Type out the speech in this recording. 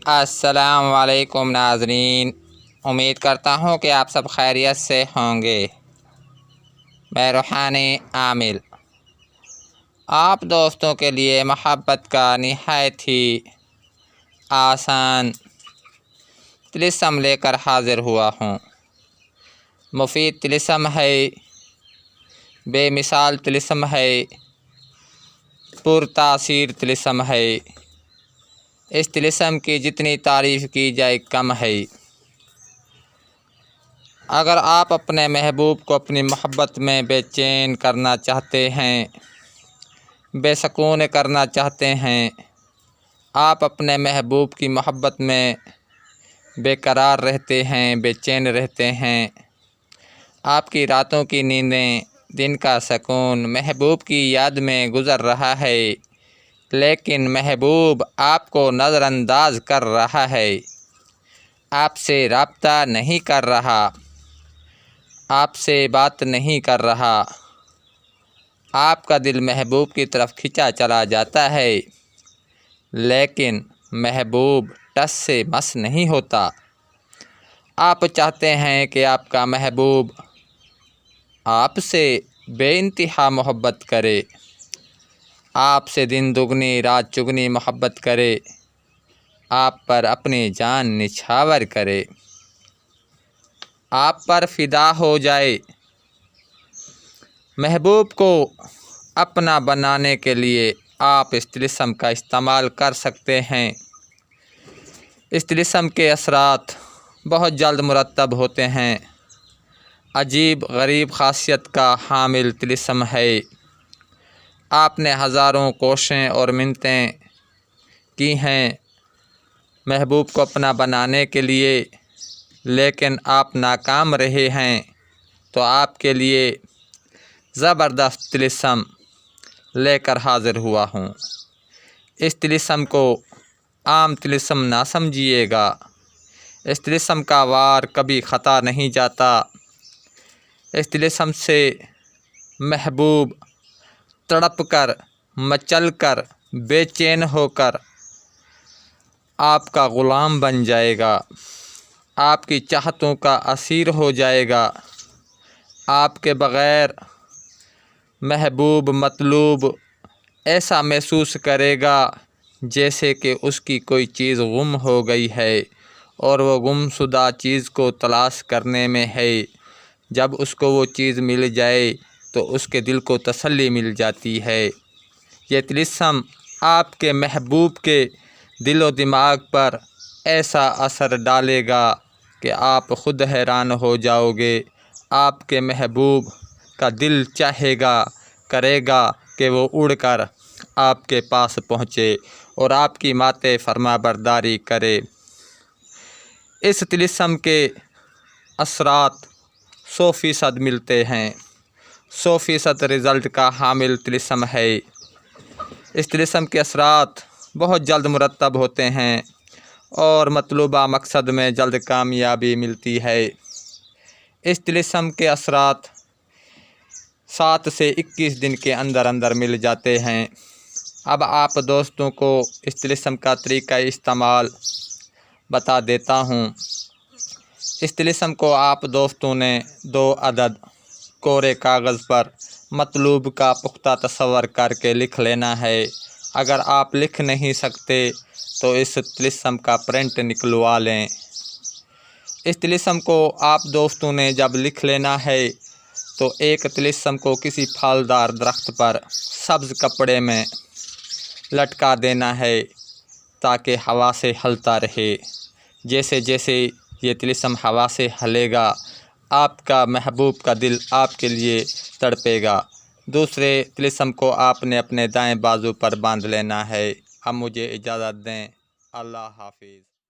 السلام علیکم ناظرین، امید کرتا ہوں کہ آپ سب خیریت سے ہوں گے۔ میں روحانی عامل آپ دوستوں کے لیے محبت کا نہایت ہی آسان طلسم لے کر حاضر ہوا ہوں۔ مفید طلسم ہے، بے مثال طلسم ہے، پر تاثیر طلسم ہے۔ اس طلسم کی جتنی تعریف کی جائے کم ہے۔ اگر آپ اپنے محبوب کو اپنی محبت میں بے چین کرنا چاہتے ہیں، بے سکون کرنا چاہتے ہیں، آپ اپنے محبوب کی محبت میں بے قرار رہتے ہیں، بے چین رہتے ہیں، آپ کی راتوں کی نیندیں، دن کا سکون محبوب کی یاد میں گزر رہا ہے، لیکن محبوب آپ کو نظر انداز کر رہا ہے، آپ سے رابطہ نہیں کر رہا، آپ سے بات نہیں کر رہا، آپ کا دل محبوب کی طرف کھنچا چلا جاتا ہے، لیکن محبوب ٹس سے مس نہیں ہوتا۔ آپ چاہتے ہیں کہ آپ کا محبوب آپ سے بے انتہا محبت کرے، آپ سے دن دگنی رات چگنی محبت کرے، آپ پر اپنی جان نچھاور کرے، آپ پر فدا ہو جائے۔ محبوب کو اپنا بنانے کے لیے آپ اس طلسم کا استعمال کر سکتے ہیں۔ اس طلسم کے اثرات بہت جلد مرتب ہوتے ہیں۔ عجیب غریب خاصیت کا حامل طلسم ہے۔ آپ نے ہزاروں کوششیں اور منتیں کی ہیں محبوب کو اپنا بنانے کے لیے، لیکن آپ ناکام رہے ہیں، تو آپ کے لیے زبردست طلسم لے کر حاضر ہوا ہوں۔ اس طلسم کو عام طلسم نہ سمجھیے گا۔ اس طلسم کا وار کبھی خطا نہیں جاتا۔ اس طلسم سے محبوب تڑپ کر، مچل کر، بے چین ہو کر آپ کا غلام بن جائے گا، آپ کی چاہتوں کا اسیر ہو جائے گا، آپ کے بغیر محبوب مطلوب ایسا محسوس کرے گا جیسے کہ اس کی کوئی چیز گم ہو گئی ہے اور وہ گم شدہ چیز کو تلاش کرنے میں ہے۔ جب اس کو وہ چیز مل جائے تو اس کے دل کو تسلی مل جاتی ہے۔ یہ طلسم آپ کے محبوب کے دل و دماغ پر ایسا اثر ڈالے گا کہ آپ خود حیران ہو جاؤ گے۔ آپ کے محبوب کا دل چاہے گا، کرے گا کہ وہ اڑ کر آپ کے پاس پہنچے اور آپ کی ماتِ فرما برداری کرے۔ اس طلسم کے اثرات 100% ملتے ہیں۔ 100% رزلٹ کا حامل طلسم ہے۔ اس طلسم کے اثرات بہت جلد مرتب ہوتے ہیں اور مطلوبہ مقصد میں جلد کامیابی ملتی ہے۔ اس طلسم کے اثرات 7 سے 21 دن کے اندر اندر مل جاتے ہیں۔ اب آپ دوستوں کو اس طلسم کا طریقہ استعمال بتا دیتا ہوں۔ اس طلسم کو آپ دوستوں نے 2 عدد کورے کاغذ پر مطلوب کا پختہ تصور کر کے لکھ لینا ہے۔ اگر آپ لکھ نہیں سکتے تو اس طلسم کا پرنٹ نکلوا لیں۔ اس طلسم کو آپ دوستوں نے جب لکھ لینا ہے تو ایک طلسم کو کسی پھلدار درخت پر سبز کپڑے میں لٹکا دینا ہے تاکہ ہوا سے ہلتا رہے۔ جیسے جیسے یہ طلسم ہوا سے ہلے گا، آپ کا محبوب کا دل آپ کے لیے تڑپے گا۔ دوسرے طلسم کو آپ نے اپنے دائیں بازو پر باندھ لینا ہے۔ اب مجھے اجازت دیں۔ اللہ حافظ۔